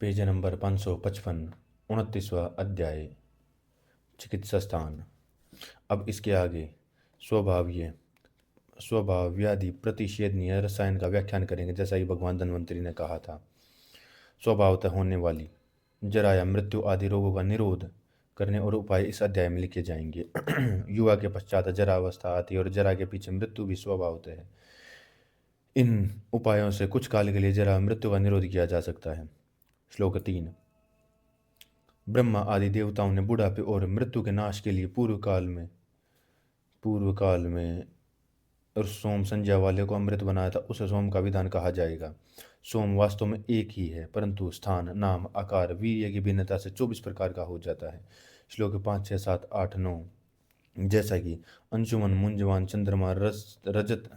Page number 555, 29वां अध्याय, चिकित्सा स्थान। अब इसके आगे स्वभाव्यादि प्रतिषेधनीय रसायन का व्याख्यान करेंगे, जैसा कि भगवान धन्वंतरि ने कहा था। स्वभावतः होने वाली जरा या मृत्यु आदि रोगों का निरोध करने और उपाय इस अध्याय में लिखे जाएंगे। युवा के पश्चात जरावस्था आती है और जरा के पीछे मृत्यु भी स्वभावतः है। इन उपायों से कुछ काल के लिए जरा मृत्यु का निरोध किया जा सकता है। श्लोक 3। ब्रह्मा आदि देवताओं ने बुढ़ापे और मृत्यु के नाश के लिए पूर्व काल में और सोम संज्ञा वाले को अमृत बनाया था, उसे सोम का विधान कहा जाएगा। सोम वास्तव में एक ही है, परंतु स्थान, नाम, आकार, वीर्य की भिन्नता से 24 प्रकार का हो जाता है। श्लोक 5, 6, 7, 8, 9। जैसा कि अंशुमन, मुंजवान, चंद्रमा, रजत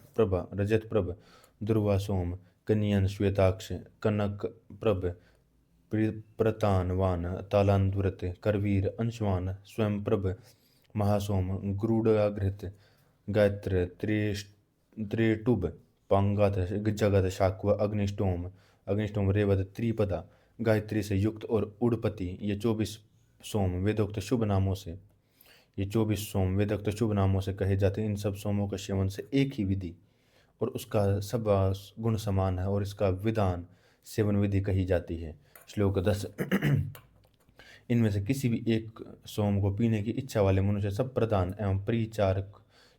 प्रभ, ध्रुवा, सोम, कन्यन, श्वेताक्ष, कनक प्रभ, प्रतानवान, तालांतुरत, करवीर, अंशवान, स्वयंप्रभ, महासोम, गरुड़ाघृत, गायत्र, त्रेटुब, पांगात, जगत, शाक्व, अग्निष्टोम, रेवत, त्रिपदा, गायत्री से युक्त और उड़पति, ये 24 सोम वेदोक्त शुभ नामों से कहे जाते हैं। इन सब सोमों के सेवन से एक ही विधि और उसका सब गुण समान है और इसका विधान सेवन विधि कही जाती है। श्लोक 10। इनमें से किसी भी एक सोम को पीने की इच्छा वाले मनुष्य सब प्रधान एवं परिचार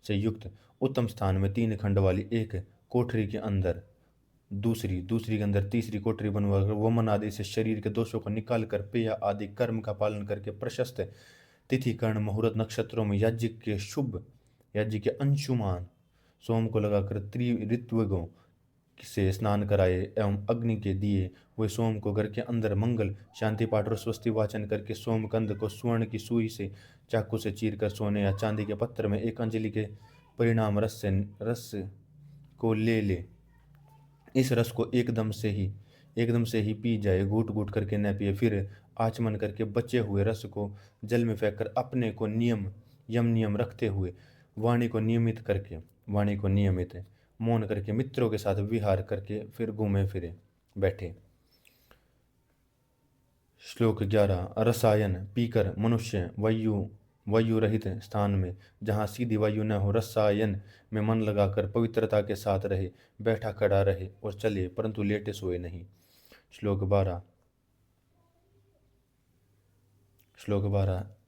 से युक्त उत्तम स्थान में 3 खंड वाली एक कोठरी के अंदर दूसरी के अंदर तीसरी कोठरी बनवाकर वमन आदि से शरीर के दोषों को निकाल कर पेय आदि कर्म का पालन करके प्रशस्त तिथि, कर्ण, मुहूर्त, नक्षत्रों में याज्ञ के अंशुमान सोम को लगाकर त्रिऋत्विगों से स्नान कराए एवं अग्नि के दिए हुए सोम को घर के अंदर मंगल शांति पाठ और स्वस्ति वाचन करके सोमकंद को स्वर्ण की सुई से चाकू से चीर कर सोने या चांदी के पत्र में एक अंजलि के परिणाम रस को ले इस रस को एकदम से ही पी जाए, घूट घूट करके न पिए। फिर आचमन करके बचे हुए रस को जल में फेंक कर अपने को नियम रखते हुए वाणी को नियमित मौन करके मित्रों के साथ विहार करके फिर घूमे फिरे बैठे। श्लोक 11। रसायन पीकर मनुष्य वायु रहित स्थान में, जहाँ सीधी वायु न हो, रसायन में मन लगाकर पवित्रता के साथ रहे, बैठा खड़ा रहे और चले, परंतु लेटे सोए नहीं। श्लोक 12।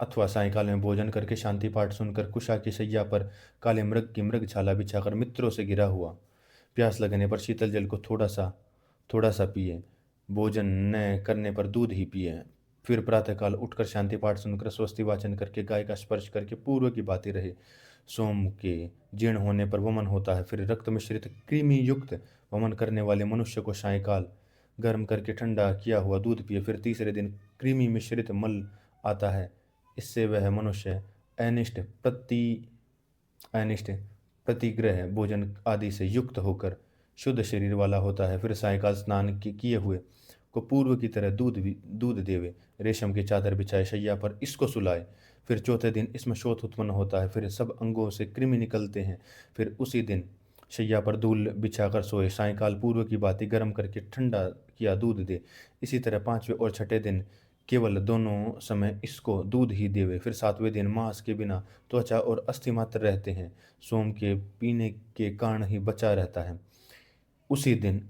अथवा सायंकाल में भोजन करके शांति पाठ सुनकर कुशा की शैया पर काले मृग की मृगछाला बिछाकर मित्रों से घिरा हुआ, प्यास लगने पर शीतल जल को थोड़ा सा पिए, भोजन न करने पर दूध ही पिए। फिर प्रातःकाल उठकर शांति पाठ सुनकर स्वस्ति वाचन करके गाय का स्पर्श करके पूर्व की बातें रहे। सोम के जीर्ण होने पर वमन होता है। फिर रक्त मिश्रित कृमि युक्त वमन करने वाले मनुष्य को सायंकाल गर्म करके ठंडा किया हुआ दूध पिए। फिर तीसरे दिन कृमि मिश्रित मल आता है, इससे वह मनुष्य अनिष्ट प्रतिग्रह भोजन आदि से युक्त होकर शुद्ध शरीर वाला होता है। फिर सायंकाल स्नान किए हुए को पूर्व की तरह दूध देवे, रेशम की चादर बिछाए शैया पर इसको सुलाए। फिर चौथे दिन इसमें शोथ उत्पन्न होता है, फिर सब अंगों से कृमि निकलते हैं। फिर उसी दिन शैया पर धूल बिछाकर सोए। सायंकाल पूर्व की बाती गर्म करके ठंडा किया दूध दे। इसी तरह पांचवें और छठे दिन केवल दोनों समय इसको दूध ही देवे। फिर सातवें दिन मांस के बिना त्वचा और अस्थि मात्र रहते हैं, सोम के पीने के कारण ही बचा रहता है। उसी दिन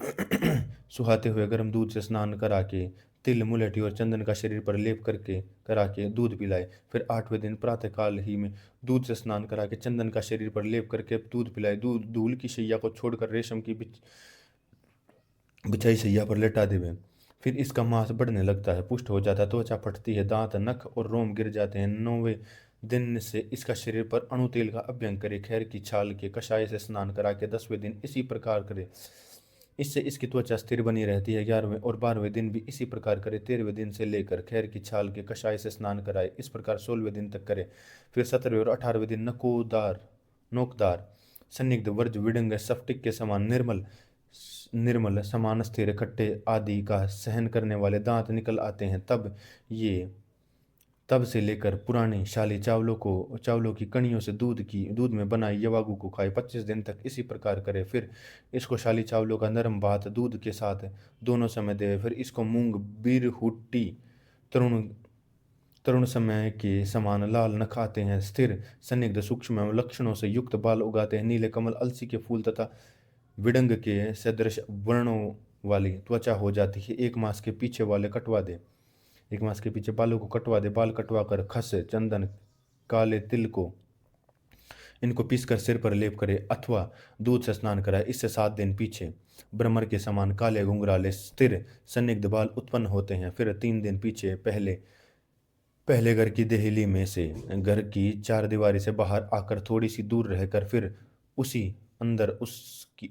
सुहाते हुए गर्म दूध से स्नान करा के तिल, मुलठी और चंदन का शरीर पर लेप करा के दूध पिलाए। फिर आठवें दिन प्रातःकाल ही में दूध से स्नान करा के चंदन का शरीर पर लेप करके दूध पिलाए। धूल की शैया को छोड़कर रेशम की बिछाई शैया पर लेटा देवे। फिर इसका मांस बढ़ने लगता है, पुष्ट हो जाता है, त्वचा फटती है, दांत, नख और रोम गिर जाते हैं। 9वें दिन से इसका शरीर पर अणु तेल का अभ्यंग करे, खैर की छाल के कषाय से स्नान करा के 10वें दिन इसी प्रकार करे, इससे इसकी त्वचा स्थिर बनी रहती है। 11वें और 12वें दिन भी इसी प्रकार करे। 13वें दिन से लेकर खैर की छाल के कषाय से स्नान कराए, इस प्रकार 16वें दिन तक करे। फिर 17वें और 18वें दिन नोकदार संदिग्ध वर्ज विडंग स्फटिक के समान निर्मल समान स्थिर खट्टे आदि का सहन करने वाले दांत निकल आते हैं। तब ये तब से लेकर पुराने शाली चावलों की कणियों से दूध में बनाई यवागु को खाए। 25 दिन तक इसी प्रकार करे। फिर इसको शाली चावलों का नरम भात दूध के साथ दोनों समय दे। फिर इसको मूंग बीरहुट्टी तरुण तरुण समय के समान लाल नख आते हैं, स्थिर संदिग्ध सूक्ष्म एवं लक्षणों से युक्त बाल उगाते हैं, नीले कमल अलसी के फूल तथा विडंग के सदृश वर्णों वाली त्वचा हो जाती है। 1 मास के पीछे वाले कटवा दे 1 मास के पीछे बालों को कटवा दे। बाल कटवा कर खस चंदन काले तिल को इनको पीसकर सिर पर लेप करे अथवा दूध से स्नान कराए। इससे 7 दिन पीछे भ्रमर के समान काले घुंघराले स्थिर संदिग्ध बाल उत्पन्न होते हैं। फिर 3 दिन पीछे पहले पहले घर की देहली में से घर की चारदीवारी से बाहर आकर थोड़ी सी दूर रहकर फिर उसी अंदर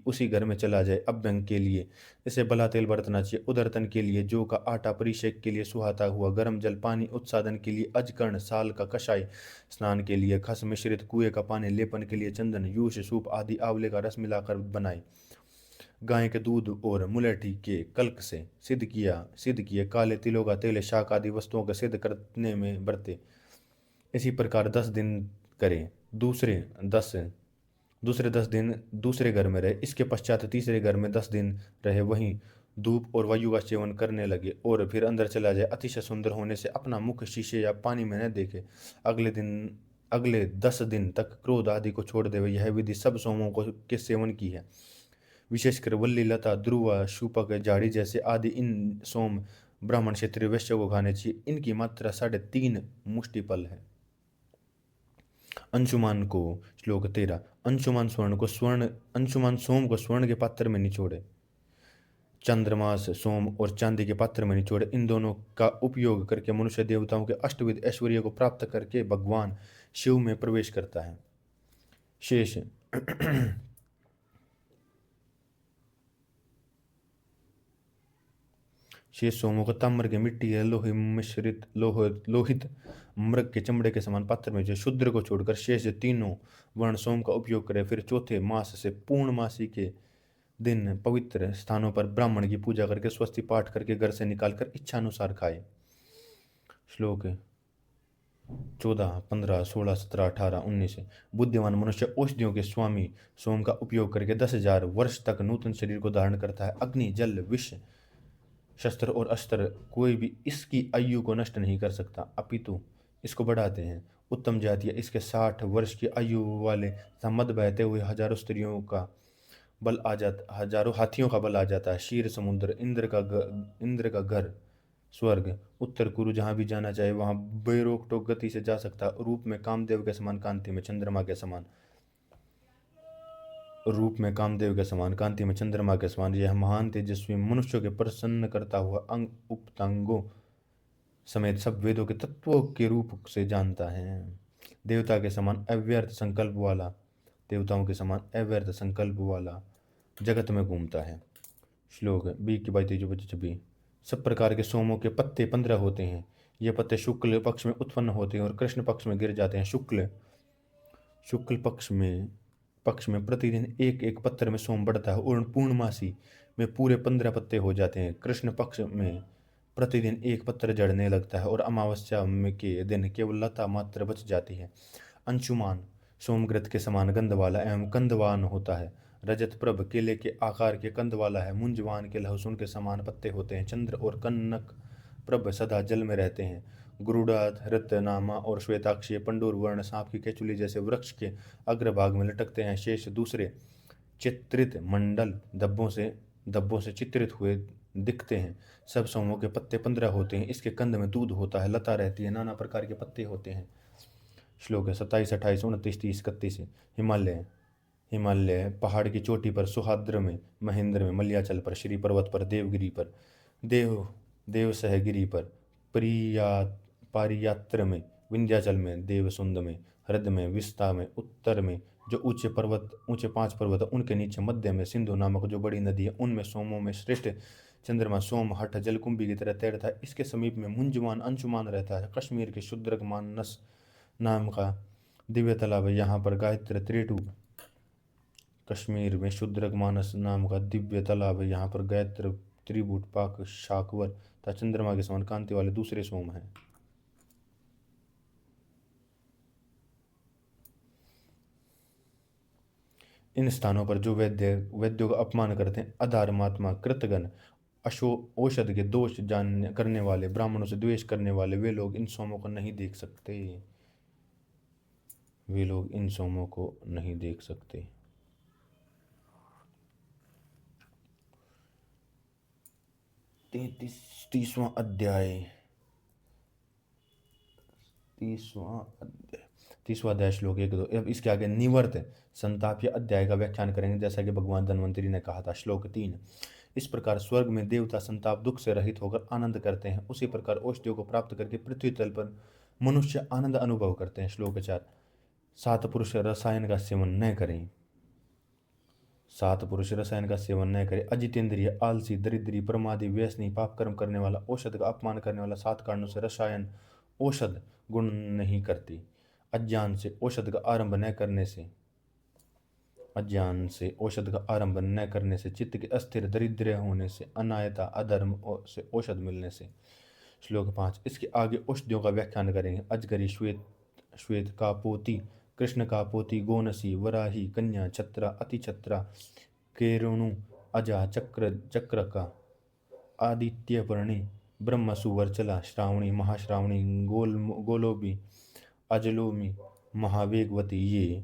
उसी घर में चला जाए। अभ्यंग के लिए इसे भला तेल बरतना चाहिए। उदरतन के लिए जौ का आटा, परिषेक के लिए सुहाता हुआ गर्म जल, पानी उत्सादन के लिए अजकर्ण साल का कषाय, स्नान के लिए खस मिश्रित कुएं का पानी, लेपन के लिए चंदन, यूष, सूप आदि आंवले का रस मिलाकर बनाए। गाय के दूध और मुलेठी के कल्क से सिद्ध किए काले तिलों का तेल शाक आदि वस्तुओं को सिद्ध करने में बरते। इसी प्रकार 10 दिन करे। दूसरे 10 दिन दूसरे घर में रहे। इसके पश्चात तीसरे घर में 10 दिन रहे, वहीं धूप और वायु का सेवन करने लगे और फिर अंदर चला जाए। अतिशय सुंदर होने से अपना मुख शीशे या पानी में न देखे। अगले 10 दिन तक क्रोध आदि को छोड़ देवे। यह विधि सब सोमों को के सेवन की है। विशेषकर वल्ली, लता, ध्रुवा, शूपक, झाड़ी जैसे आदि इन सोम ब्राह्मण क्षत्रिय वैश्य को खाने चाहिए। इनकी मात्रा 3.5 मुष्टिफल है। अंशुमान को श्लोक 13। अंशुमान सोम को स्वर्ण के पात्र में निचोड़े, चंद्रमास सोम और चांदी के पात्र में निचोड़े। इन दोनों का उपयोग करके मनुष्य देवताओं के अष्टविध ऐश्वर्य को प्राप्त करके भगवान शिव में प्रवेश करता है। शेष शेष सोमों को ताम्र की मिट्टी है लोहित मृग के चमड़े के समान पात्र में जो शूद्र को छोड़कर शेष तीनों वर्ण सोम का उपयोग करे। फिर चौथे मास से पूर्णमासी के दिन पवित्र स्थानों पर ब्राह्मण की पूजा करके स्वस्ति पाठ करके घर से निकालकर इच्छा अनुसार खाए। श्लोक 14, 15, 16, 17, 18, 19। बुद्धिमान मनुष्य औषधियों के स्वामी सोम का उपयोग करके 10,000 वर्ष तक नूतन शरीर को धारण करता है। अग्नि, जल, विष, शस्त्र और अस्त्र कोई भी इसकी आयु को नष्ट नहीं कर सकता, अपितु इसको बढ़ाते हैं। उत्तम जातियाँ इसके 60 वर्ष की आयु वाले तथा मद बहते हुए हजारों हाथियों का बल आ जाता है। शीर समुद्र, इंद्र का घर, स्वर्ग, उत्तर कुरु, जहाँ भी जाना चाहे वहाँ बेरोक टोक गति से जा सकता है। रूप में कामदेव के समान, कांति में चंद्रमा के समान यह महान तेजस्वी मनुष्यों के प्रसन्न करता हुआ अंग उपतांगों समेत सब वेदों के तत्वों के रूप से जानता है। देवताओं के समान अव्यर्थ संकल्प वाला जगत में घूमता है। श्लोक 20 सब प्रकार के सोमों के पत्ते 15 होते हैं। ये पत्ते शुक्ल पक्ष में उत्पन्न होते हैं और कृष्ण पक्ष में गिर जाते हैं। शुक्ल पक्ष में प्रतिदिन एक एक पत्र में सोम बढ़ता है और पूर्णमासी में पूरे 15 पत्ते हो जाते हैं। कृष्ण पक्ष में प्रतिदिन एक पत्र जड़ने लगता है और अमावस्या में के दिन केवल लता मात्र बच जाती है। अंशुमान सोमग्रत के समान गंध वाला एवं कंदवान होता है। रजत प्रभ केले के आकार के कंद वाला है। मुंजवान के लहसुन के समान पत्ते होते हैं। चंद्र और कनक प्रभ सदा जल में रहते हैं। गुरुडात, रत्नामा और श्वेताक्षी पंडूर वर्ण सांप की केचुली जैसे वृक्ष के अग्रभाग में लटकते हैं। शेष दूसरे चित्रित मंडल धब्बों से चित्रित हुए दिखते हैं। सब सोमों के पत्ते 15 होते हैं। इसके कंद में दूध होता है, लता रहती है, नाना प्रकार के पत्ते होते हैं। श्लोक 27, 28, 29, 30, 31। हिमालय पहाड़ की चोटी पर, सुहाद्र में, महेंद्र में, मलयाचल पर, श्री पर्वत पर, देवगिरी पर, देवसहगिरी पर, पारियात्र में, विंध्याचल में, देवसुंद में, हृद में, विस्ता में, उत्तर में जो ऊंचे 5 पर्वत है उनके नीचे मध्य में सिंधु नामक जो बड़ी नदी है उनमें सोमों में श्रेष्ठ चंद्रमा सोम हठ जलकुंभी की तरह तैरता है। इसके समीप में मुंजमान अंशुमान रहता है। कश्मीर के शुद्रक मानस नाम का दिव्य तालाब है, यहाँ पर गायत्र त्रिटु कश्मीर में शुद्रक मानस नाम का दिव्य तालाब है, यहाँ पर गायत्र त्रिभुट पाक शाकवर तथा चंद्रमा के समान कांति वाले दूसरे सोम हैं। इन स्थानों पर जो वैद्यों का अपमान करते हैं, अधर्मात्मा, कृतघ्न, अशो औषध के दोष जानने करने वाले, ब्राह्मणों से द्वेष करने वाले, वे लोग इन सोमों को नहीं देख सकते। वे लोग इन सोमों को नहीं देख सकते। 30वां अध्याय। 30वां अध्याय श्लोक 1-2। अब इसके आगे निवर्त संताप या अध्याय का व्याख्यान करेंगे, जैसा कि भगवान धन्वंतरी ने कहा था। श्लोक 3। इस प्रकार स्वर्ग में देवता संताप दुख से रहित होकर आनंद करते हैं, उसी प्रकार औषधियों को प्राप्त करके पृथ्वी तल पर मनुष्य आनंद अनुभव करते हैं। श्लोक 4। सात पुरुष रसायन का सेवन न करें। सात पुरुष रसायन का सेवन न करे, अजितेंद्रिय, आलसी, दरिद्री, प्रमादी, व्यसनी, पाप कर्म करने वाला, औषध का अपमान करने वाला, 7 कारणों से रसायन औषध गुण नहीं करती। अज्ञान से औषध का आरंभ न करने से, अज्ञान से औषध का आरंभ न करने से, चित्त के अस्थिर, दरिद्र होने से, अनायता, अधर्म से औषध मिलने से। श्लोक 5। इसके आगे औषधियों का व्याख्यान करेंगे। अजगरी, श्वेत श्वेत कापोती, कृष्ण कापोती, गोनसी, वराही, कन्या, छत्रा, अति छत्रा, केरुणु, अजा, चक्रका, आदित्यपर्णी, ब्रह्म, सुवर्चला, श्रावणी, महाश्रावणी, गोलोबी, अजलोमी, महावेगवती,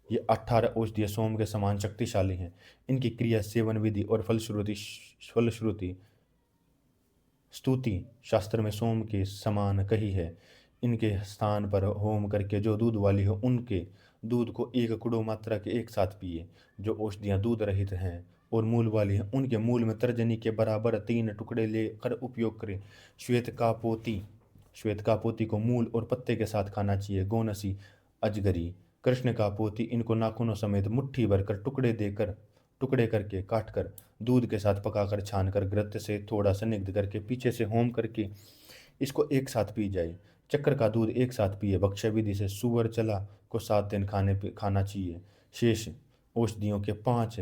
ये 18 औषधीय सोम के समान शक्तिशाली हैं। इनकी क्रिया, सेवन विधि और फलश्रुति स्तुति शास्त्र में सोम के समान कही है। इनके स्थान पर होम करके जो दूध वाली हो, उनके दूध को 1 कुड़ो मात्रा के एक साथ पिए। जो औषधियाँ दूध रहित हैं और मूल वाली हैं, उनके मूल में तर्जनी के बराबर 3 टुकड़े लेकर उपयोग करें। श्वेत का पोती को मूल और पत्ते के साथ खाना चाहिए। गोनसी, अजगरी, कृष्ण का पोती, इनको नाखूनों समेत मुट्ठी भरकर टुकड़े करके काटकर दूध के साथ पकाकर छानकर घृत से थोड़ा स्निग्ध करके पीछे से होम करके इसको एक साथ पी जाए। चक्र का दूध एक साथ पिए। भक्ष्य विधि से सुअर चला को 7 दिन खाना चाहिए। शेष औषधियों के 5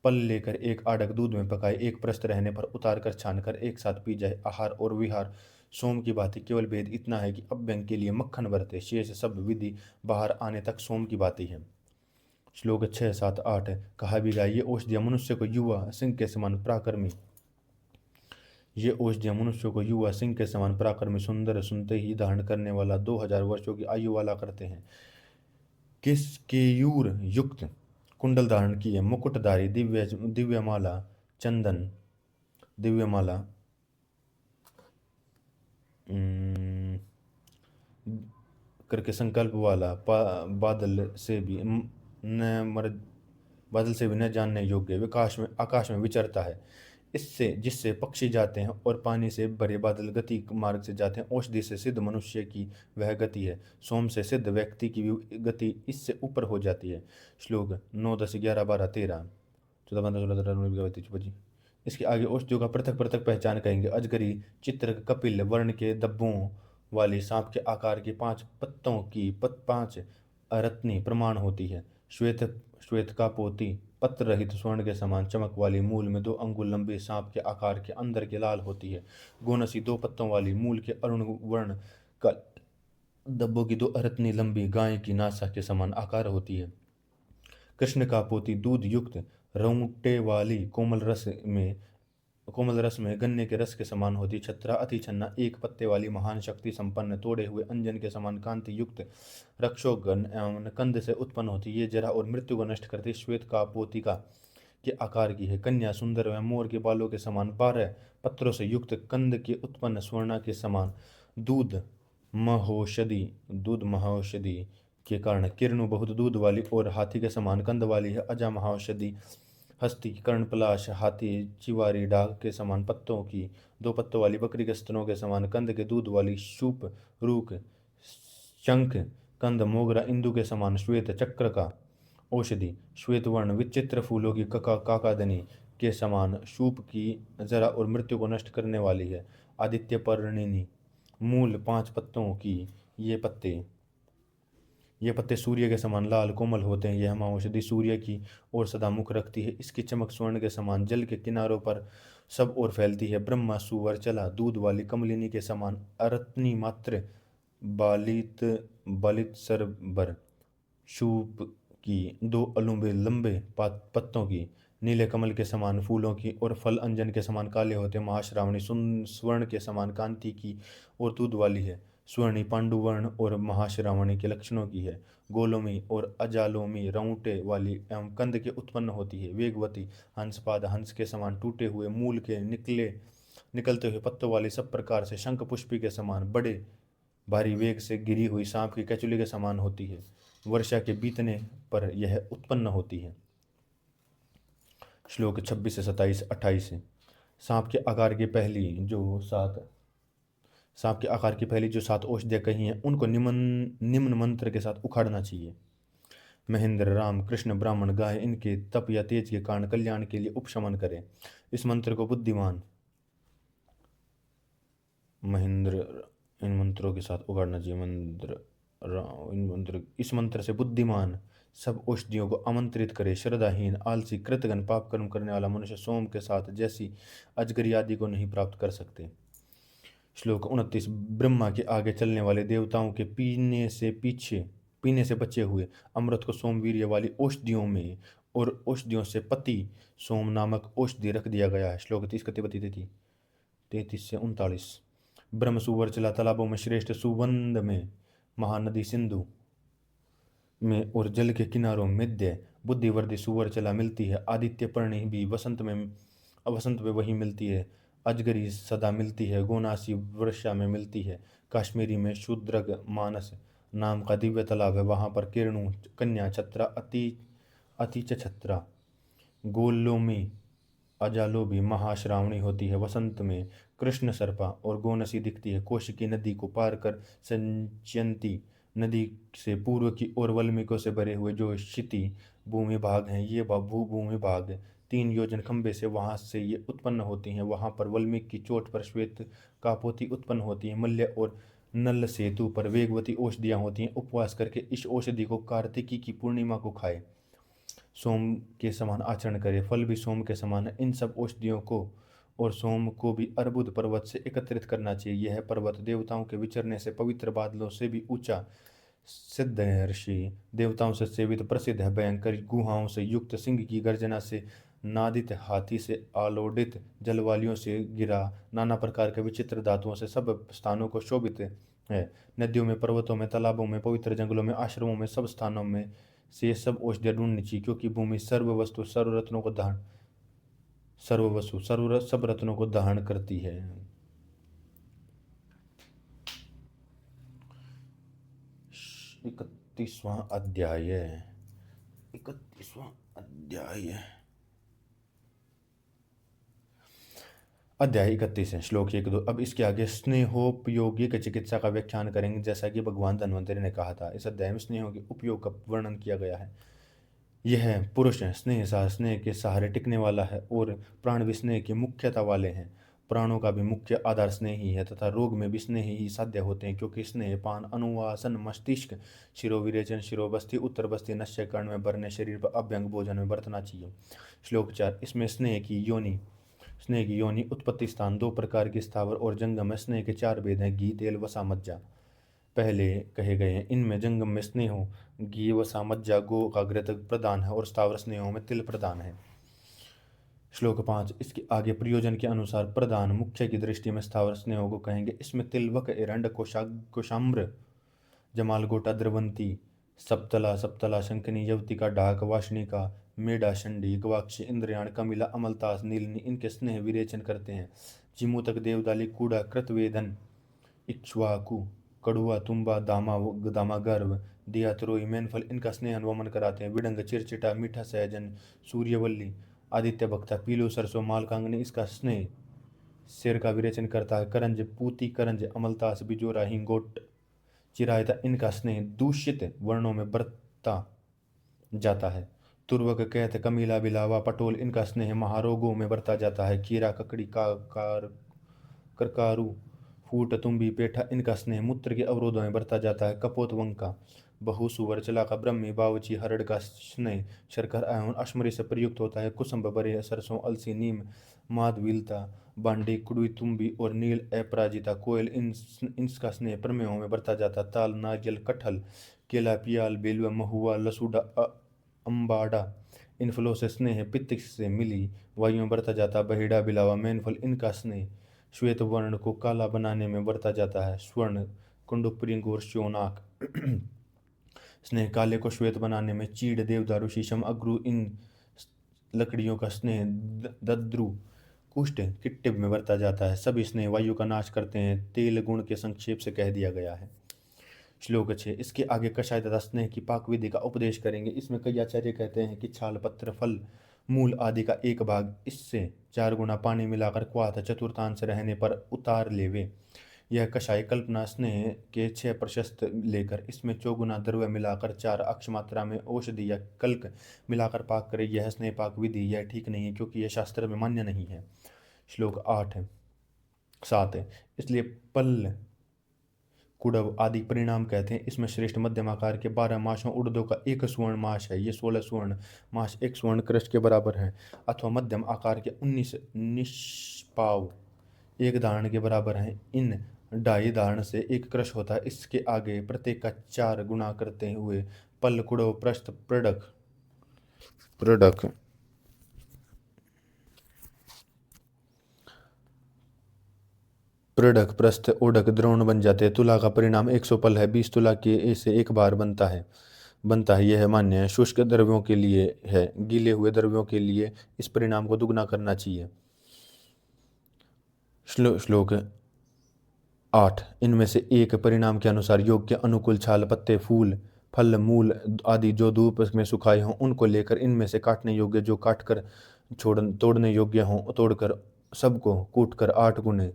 पल लेकर 1 आड़क दूध में पकाए, 1 प्रस्त रहने पर उतार कर छानकर एक साथ पी जाए। आहार और विहार सोम की बात है, केवल भेद इतना है कि अभ्यंग के लिए मक्खन बरते, शेष सब विधि बाहर आने तक सोम की बात ही है। श्लोक 6, 7, 8 कहा भी गया, ये औषधियाँ मनुष्य को युवा सिंह के समान पराक्रमी, ये औषधियाँ मनुष्य को युवा सिंह के समान पराक्रमी, सुंदर, सुनते ही धारण करने वाला, 2000 वर्षों की आयु वाला करते हैं। किस केयूर युक्त कुंडल धारण किए, मुकुटधारी, दिव्यमाला, चंदन, दिव्यमाला करके संकल्प वाला, बादल से भी न जानने योग्य, आकाश में विचरता है, इससे जिससे पक्षी जाते हैं और पानी से भरे बादल गति मार्ग से जाते हैं। औषधि से सिद्ध मनुष्य की वह गति है, सोम से सिद्ध व्यक्ति की भी गति इससे ऊपर हो जाती है। श्लोक 9, 10, 11, 12, 13, 14, 15, 16, 17, 19, 20, 21, 25। इसके आगे औषधियों का पृथक पृथक पहचान करेंगे। अजगरी, चित्र, कपिल वर्ण के धब्बों वाली, सांप के आकार की, 5 पत्तों की 5 रत्नी प्रमाण होती है। श्वेत का पोती, पत्र रहित, स्वर्ण के समान चमक वाली, मूल में 2 अंगुल लंबी, सांप के आकार के, अंदर के लाल होती है। गोनसी, 2 पत्तों वाली, मूल के अरुण वर्ण का, धब्बों की 2 रत्नी लंबी, गाय की नासा के समान आकार होती है। कृष्ण का पोती, दूध युक्त, रौंगटे वाली, कोमल रस में गन्ने के रस के समान होती। छत्रा, अति छन्ना, 1 पत्ते वाली, महान शक्ति संपन्न, तोड़े हुए अंजन के समान कांति युक्त, रक्षोगण एवं कंद से उत्पन्न होती। ये जरा और मृत्यु को नष्ट करती। श्वेत का पोतिका के आकार की है। कन्या, सुंदर व मोर के बालों के समान, 12 पत्रों से युक्त, कंद के उत्पन्न, स्वर्णा के समान, दूध महौषधि के कारण, किरणु, बहुत दूध वाली और हाथी के समान कंद वाली है। अजा, महाऔषधि, हस्ती, कर्णपलाश, हाथी, चिवारी, डाक के समान पत्तों की, 2 पत्तों वाली, बकरी के स्तनों के समान, कंद के दूध वाली, शूप, रूक, शंख, कंद, मोगरा, इंदु के समान, श्वेत चक्र का औषधि, श्वेत वर्ण, विचित्र फूलों की, काकादनी के समान, शूप की, जरा और मृत्यु को नष्ट करने वाली है। आदित्य पर्णिनी, मूल, 5 पत्तों की, ये पत्ते सूर्य के समान लाल कोमल होते हैं। यह महाऔषधि सूर्य की ओर सदा मुख रखती है। इसकी चमक स्वर्ण के समान, जल के किनारों पर सब ओर फैलती है। ब्रह्मा, सुवर चला, दूध वाली, कमलिनी के समान, अरत्नी मात्र, बालित सरबर, शूप की, दो अलूबे लंबे पत्तों की, नीले कमल के समान फूलों की और फल अंजन के समान काले होते। महाश्रावणी स्वर्ण के समान कांति की और दूध वाली है। स्वर्णी पांडुवर्ण और महाश्रावणी के लक्षणों की है। गोलोमी और अजालोमी रौंटे वाली एवं कंद के उत्पन्न होती है। वेगवती हंसपाद हंस के समान टूटे हुए मूल के निकलते हुए पत्तों वाली, सब प्रकार से शंख पुष्पी के समान बड़े भारी वेग से गिरी हुई सांप की कचुली के समान होती है। वर्षा के बीतने पर यह उत्पन्न होती है। श्लोक 26 से 27-28 है। सांप के आकार की पहली जो सात औषधियाँ कही हैं, उनको निम्न मंत्र के साथ उखाड़ना चाहिए। महेंद्र, राम, कृष्ण, ब्राह्मण, गाय इनके तप या तेज के कारण कल्याण के लिए उपशमन करें। इस मंत्र को बुद्धिमान महेंद्र इन मंत्रों के साथ उगाड़ना चाहिए। इस मंत्र से बुद्धिमान सब औषधियों को आमंत्रित करे। श्रद्धाहीन, आलसी, कृतघ्न, पाप कर्म करने वाला मनुष्य सोम के साथ जैसी अजगरी आदि को नहीं प्राप्त कर सकते। श्लोक 29। ब्रह्मा के आगे चलने वाले देवताओं के पीने से बचे हुए अमृत को सोमवीर्य वाली औषधियों में और औषधियों से पति सोम नामक औषधि रख दिया गया है। श्लोक 33 से 39। ब्रह्म सुवर चला तालाबों में श्रेष्ठ, सुवंद में, महानदी सिंधु में और जल के किनारों मिद्य, बुद्धिवर्धी सुवर चला मिलती है। आदित्य पर्णी भी वसंत में वही मिलती है। अजगरी सदा मिलती है। गोनासी वर्षा में मिलती है। काश्मीरी में शूद्रग मानस नाम का दिव्य तालाब है, वहां पर किरणु, कन्या, छत्रा, अतिच छत्रा, गोलोमी, अजालोबी, महाश्रावणी होती है। वसंत में कृष्ण सर्पा और गोनसी दिखती है। कौशिकी नदी को पार कर संचयंती नदी से पूर्व की ओर वल्मीकों से भरे हुए जो क्षिति भूमि भाग हैं, ये भूमि भाग 3 योजन खंबे से वहां से ये उत्पन्न होती हैं। वहां पर वल्मीक की चोट पर श्वेत कापोती उत्पन्न होती है। मल्य और नल सेतु पर वेगवती औषधियां होती हैं। उपवास करके इस औषधि को कार्तिकी की पूर्णिमा को खाए। सोम के समान आचरण करे। फल भी सोम के समान है। इन सब औषधियों को और सोम को भी अर्बुद पर्वत से एकत्रित करना चाहिए। यह पर्वत देवताओं के विचरने से पवित्र बादलों से भी ऊंचा सिद्ध है। ऋषि देवताओं से सेवित प्रसिद्ध है। भयंकर गुहाओं से युक्त, सिंह की गर्जना से नादित, हाथी से आलोडित, जलवालियों से गिरा, नाना प्रकार के विचित्र धातुओं से सब स्थानों को शोभित है। नदियों में, पर्वतों में, तालाबों में, पवित्र जंगलों में, आश्रमों में, सब स्थानों में से ये सब औषधियाँ ढूंढनी चाहिए, क्योंकि भूमि सब रत्नों को धारण करती है। 31वां अध्याय। 31 है। श्लोक 1-2। अब इसके आगे स्नेहोपयोगी चिकित्सा का व्याख्यान करेंगे, जैसा कि भगवान धन्वंतरि ने कहा था। इस अध्याय में स्नेह के उपयोग का वर्णन किया गया है। यह पुरुष स्नेह के सहारे टिकने वाला है और प्राण भी स्नेह की मुख्यता वाले हैं। प्राणों का भी मुख्य आधार स्नेह ही है तथा रोग में भी स्नेह ही साध्य होते हैं, क्योंकि स्नेह पान, अनुवासन, मस्तिष्क, शिरोविरेचन, शिरोबस्ती, उत्तर बस्ती, नश्य कर्ण में भरने, शरीर पर अभ्यंग भोजन में बरतना चाहिए। श्लोक 4। इसमें स्नेह की योनि उत्पत्ति स्थान, 2 प्रकार की स्थावर और जंगम है। स्नेह के 4 भेद हैं: घी, तेल, वसा, मज्जा पहले कहे गए हैं। इनमें जंगम में स्नेहो घी, वसा, मज्जा, गो का घृत प्रदान है और स्थावर स्नेहों में तिल प्रदान है। श्लोक 5। इसके आगे प्रयोजन के अनुसार प्रदान मुख्य की दृष्टि में स्थावर स्नेहों को कहेंगे। इसमें तिलवक, एरंड, कोशाम्र, जमालगोटा, द्रवंती, सप्तला, शंखनी, यवतिका, डाक, वाष्णिका, मेढा, शंडी, गवाक्षी, इंद्रयाण, कमिला, अमलतास, नीलनी इनके स्नेह विरेचन करते हैं। जिमूतक, देवदाली, कूड़ा, कृतवेदन, इक्ष्वाकु, कड़ुआ, तुम्बा, दामा गर्भ, दिया, त्रोई, मैनफल इनका स्नेह वमन कराते हैं। विडंग, चिरचिटा, मीठा सहजन, सूर्यवल्ली, आदित्य भक्ता, पीलू, सरसों, मालकांगनी इसका स्नेह शेर का विरेचन करता है। करंज, पूती करंज, अमलतास, बिजोरा, हिंगोट, चिरायता इनका स्नेह दूषित वर्णों में बरता जाता है। तुर्वक, कैथ, कमीला, बिलावा, पटोल इनका स्नेह महारोगों में बरता जाता है। कीरा, ककड़ी, करकारू, फूट, तुम्बी, पेठा इनका स्नेह मूत्र के अवरोधों में बरता जाता है। कपोत, वंका, बहु, सुवर, चलाका, ब्रह्मी, बावची, हरड़ का स्नेह शर्कर एवं अश्मरी से प्रयुक्त होता है। कुसुम्भ, बरे, सरसों, अलसी, नीम, माधविलता, बांडी, कुड़वी, तुम्बी और नील, अपराजिता, कोयल इनका स्नेह प्रमेयों में बरता जाता है। ताल, नारियल, कटहल, केला, पियाल, बेलुआ, महुआ, लसूड़ा, अम्बाडा। इन फलों से स्नेह पित्त से मिली वायु में बरता जाता। बहेड़ा बिलावा मैन फल, इनका स्नेह श्वेत वर्ण को काला बनाने में बरता जाता है। स्वर्ण कुंडुप्रिंग और श्योनाक स्नेह काले को श्वेत बनाने में। चीड़ देवदारू शीशम अगरू, इन लकड़ियों का स्नेह दद्रु कुष्ठ किट्टिब में बरता जाता है। सभी स्नेह वायु का नाश करते हैं। तेल गुण के संक्षेप से कह दिया गया है। श्लोक 6। इसके आगे कषाय तथा स्नेह की पाक विधि का उपदेश करेंगे। इसमें कई आचार्य कहते हैं कि छाल पत्र फल मूल आदि का एक भाग इससे 4 गुना पानी मिलाकर क्वाथ चतुर्थांश रहने पर उतार लेवे। यह कषाय कल्पना स्नेह के 6 प्रशस्त लेकर इसमें 4 गुना द्रव्य मिलाकर 4 अक्ष मात्रा में औषधि या कल्क मिलाकर पाक करे। यह स्नेह पाक विधि यह ठीक नहीं है, क्योंकि यह शास्त्र में मान्य नहीं है। श्लोक 7। इसलिए पल कुड़व आदि परिणाम कहते हैं। इसमें श्रेष्ठ मध्यम आकार के 12 मासों उड़दों का एक स्वर्ण मास है। ये 16 स्वर्ण मास एक स्वर्ण कृष के बराबर है, अथवा मध्यम आकार के 19 निष्पाव एक धारण के बराबर है। इन ढाई धारण से एक कृष होता है। इसके आगे प्रत्येक का 4 गुना करते हुए पल कुड़व प्रस्थ प्रडक प्रस्थ ओडक द्रोण बन जाते हैं। तुला का परिणाम 100 पल है। 20 तुला के से एक बार बनता है। यह मान्य है। शुष्क द्रव्यों के लिए है, गीले हुए द्रव्यों के लिए इस परिणाम को दुगना करना चाहिए। श्लोक 8। इनमें से एक परिणाम के अनुसार योग के अनुकूल छाल पत्ते फूल फल मूल आदि जो धूप में सुखाए हों उनको लेकर, इनमें से काटने योग्य जो काटकर तोड़ने योग्य हों तोड़कर, सबको कूटकर 8 गुने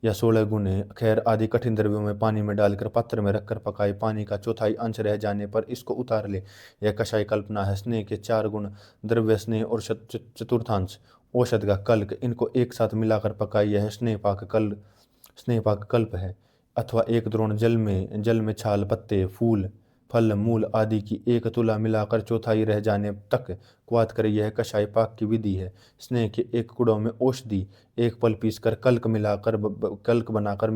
या 16 गुने खैर आदि कठिन द्रव्यों में पानी में डालकर पात्र में रखकर पकाए। पानी का चौथाई अंश रह जाने पर इसको उतार ले। यह कषाय कल्पना है। स्नेह के 4 गुण द्रव्य स्नेह और चतुर्थांश औषध का कल्क, इनको एक साथ मिलाकर पकाए। यह स्नेह पाक कल्प है। अथवा एक द्रोण जल में छाल पत्ते फूल फल मूल आदि की 1 तुला मिलाकर चौथाई रह जाने तक क्वाथ करे। यह कषाय पाक की विधि है। स्नेह के 1 कुड़ों में औषधि 1 पल पीसकर कल्क बनाकर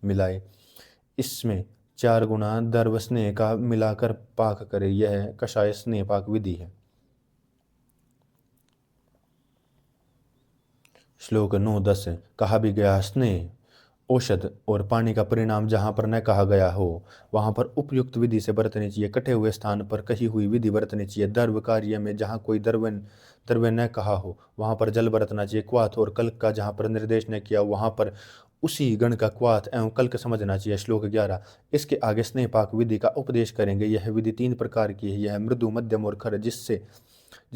मिलाए। इसमें 4 गुना द्रव्य स्नेह का मिलाकर पाक करे। यह कषाय स्नेह पाक विधि है। श्लोक 9-10। कहा भी गया स्नेह औषध और पानी का परिणाम जहाँ पर न कहा गया हो वहाँ पर उपयुक्त विधि से बरतनी चाहिए। कटे हुए स्थान पर कही हुई विधि बरतनी चाहिए। द्रव्य कार्य में जहाँ कोई द्रव्य न कहा हो वहाँ पर जल बरतना चाहिए। क्वाथ और कल्क का जहाँ पर निर्देश न किया वहाँ पर उसी गण का क्वाथ एवं कल्क समझना चाहिए। श्लोक 11। इसके आगे स्नेह पाक विधि का उपदेश करेंगे। यह विधि 3 प्रकार की है। यह मृदु मध्यम और खर। जिस